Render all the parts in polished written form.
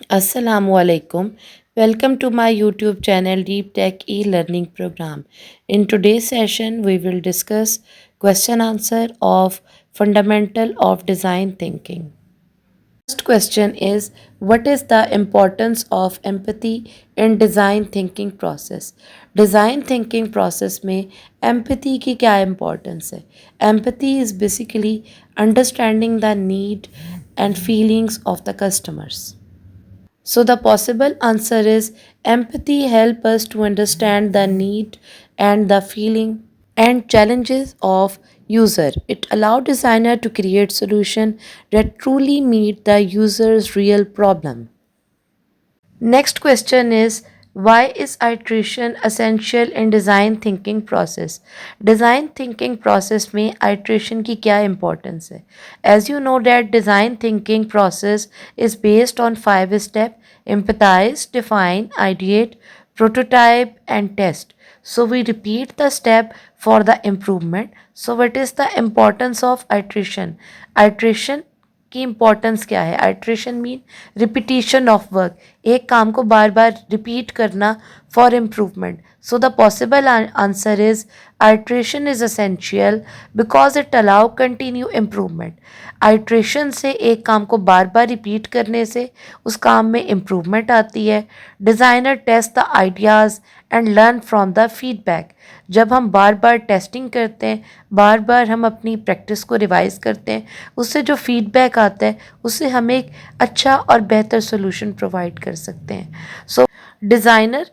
Assalamu alaikum. Welcome to my YouTube channel Deep Tech e-learning program. In today's session we will discuss question answer of fundamental of design thinking. First question is, what is the importance of empathy in design thinking process? Design thinking process में empathy की क्या importance है? Empathy is basically understanding the need and feelings of the customers. So the possible answer is empathy help us to understand the need and the feeling and challenges of user. It allow designer to create solution that truly meet the user's real problem. Next question is, why is iteration essential in design thinking process? Design thinking process में iteration की क्या importance है? As you know that design thinking process is based on 5 steps: empathize, define, ideate, prototype and test. So we repeat the step for the improvement. So what is the importance of iteration? Iteration की importance क्या है? Iteration mean repetition of work, एक काम को बार बार repeat करना for improvement. So the possible answer is iteration is essential because it allow continue improvement. Iteration से, एक काम को बार बार रिपीट करने से उस काम में इम्प्रूवमेंट आती है. Designer test the ideas and learn from the feedback. जब हम बार बार टेस्टिंग करते हैं, बार बार हम अपनी प्रैक्टिस को रिवाइज करते हैं, उससे जो फीडबैक आता है उससे हम एक अच्छा और बेहतर सोल्यूशन प्रोवाइड कर सकते हैं. So designer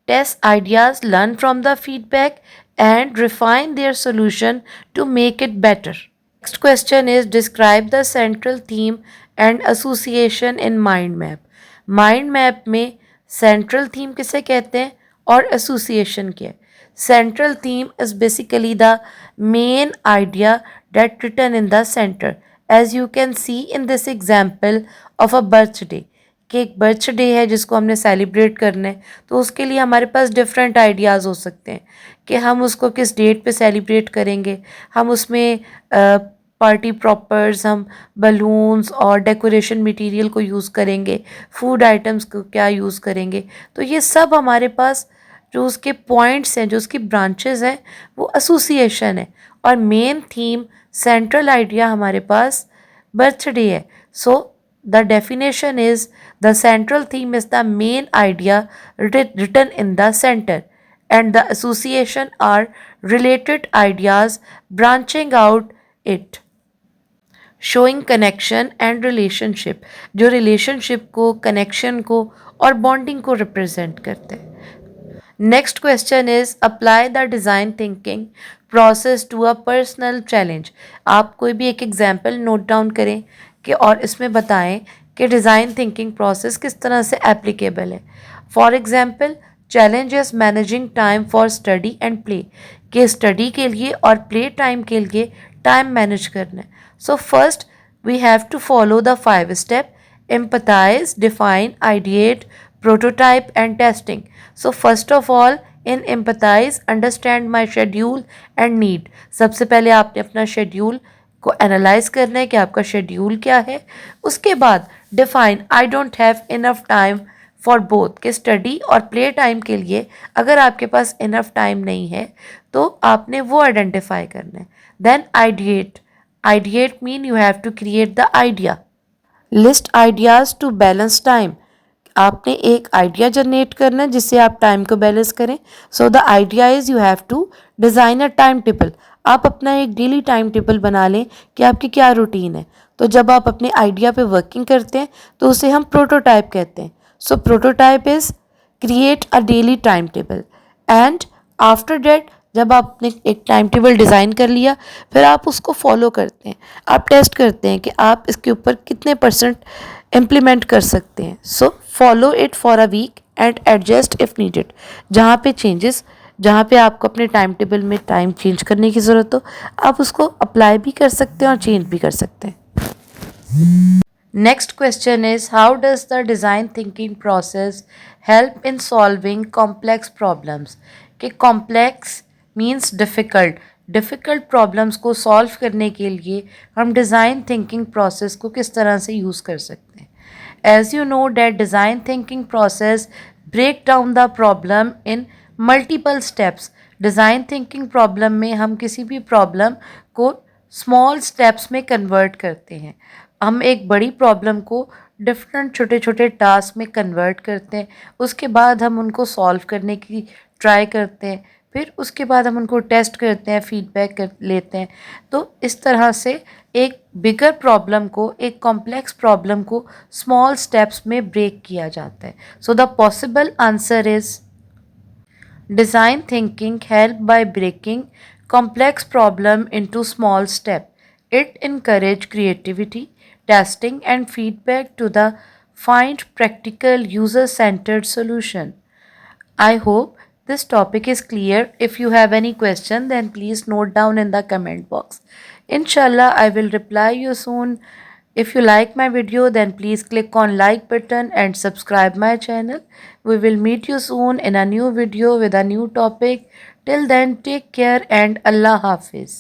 test ideas, learn from the feedback and refine their solution to make it better. Next question is, describe the central theme and association in mind map. Mind map में central theme किसे कहते हैं और association क्या है? Central theme is basically the main idea that written in the center. As you can see in this example of a birthday, कि एक birthday है जिसको हमने सेलिब्रेट करना है, तो उसके लिए हमारे पास डिफरेंट आइडियाज़ हो सकते हैं कि हम उसको किस डेट पे सेलिब्रेट करेंगे. हम उसमें पार्टी प्रॉपर्स, हम बलून्स और डेकोरेशन मटेरियल को यूज़ करेंगे, फूड आइटम्स को क्या यूज़ करेंगे. तो ये सब हमारे पास जो उसके पॉइंट्स हैं, जो उसकी ब्रांचेस हैं, वो एसोसिएशन है. और मेन थीम, सेंट्रल आइडिया हमारे पास बर्थडे है. सो the definition is, the central theme is the main idea written in the center, and the association are related ideas branching out it, showing connection and relationship, जो relationship को, connection को और bonding को represent करते हैं. Next question is, apply the design thinking process to a personal challenge. आप कोई भी एक एग्जाम्पल नोट डाउन करें कि और इसमें बताएं कि डिज़ाइन थिंकिंग प्रोसेस किस तरह से एप्लीकेबल है. For example, challenge is managing time for study and play, कि स्टडी के लिए और प्ले टाइम के लिए टाइम मैनेज करना है. So first we have to follow the 5 step: empathize, define, ideate, prototype and testing. So first of all, in empathize, understand my schedule and need. सबसे पहले आपने अपना शेड्यूल को एनालाइज करना है कि आपका शेड्यूल क्या है. उसके बाद define, I don't have enough time for both, कि स्टडी और प्ले टाइम के लिए अगर आपके पास इनफ टाइम नहीं है तो आपने वो आइडेंटिफाई करना है. Then ideate, ideate mean you have to create the idea. List ideas to balance time, आपने एक आइडिया जनरेट करना है जिससे आप टाइम को बैलेंस करें. So the idea is, you have to design a time table. आप अपना एक डेली टाइम टेबल बना लें कि आपकी क्या रूटीन है. तो जब आप अपने आइडिया पे वर्किंग करते हैं तो उसे हम प्रोटोटाइप कहते हैं. So prototype is create a daily time table. And after that, जब आपने एक टाइम टेबल डिज़ाइन कर लिया, फिर आप उसको फॉलो करते हैं, आप टेस्ट करते हैं कि आप इसके ऊपर कितने % इम्प्लीमेंट कर सकते हैं. So follow it for a week and adjust if needed. जहाँ पे चेंजेस, जहाँ पे आपको अपने टाइम टेबल में टाइम चेंज करने की ज़रूरत हो, आप उसको अप्लाई भी कर सकते हैं और चेंज भी कर सकते हैं. Next question is, how does the design thinking process help in solving complex problems. कि complex means difficult, difficult problems को सॉल्व करने के लिए हम डिज़ाइन थिंकिंग प्रोसेस को किस तरह से यूज़ कर सकते हैं. As you know that design thinking process break down the problem in multiple steps. Design thinking problem में हम किसी भी प्रॉब्लम को स्मॉल स्टेप्स में कन्वर्ट करते हैं। हम एक बड़ी प्रॉब्लम को डिफरेंट छोटे छोटे टास्क में कन्वर्ट करते हैं, उसके बाद हम उनको सॉल्व करने की ट्राई करते हैं, फिर उसके बाद हम उनको टेस्ट करते हैं, फीडबैक कर लेते हैं। तो इस तरह से एक बिगर प्रॉब्लम को, एक कॉम्प्लेक्स प्रॉब्लम को स्मॉल स्टेप्स में ब्रेक किया जाता है। So the possible answer is design thinking help by breaking complex problem into small steps. It encourage creativity, testing and feedback to the find practical user-centered solution. I hope this topic is clear. If you have any question, then please note down in the comment box. Inshallah, I will reply you soon. If you like my video, then please click on like button and subscribe my channel. We will meet you soon in a new video with a new topic. Till then, take care and Allah Hafiz.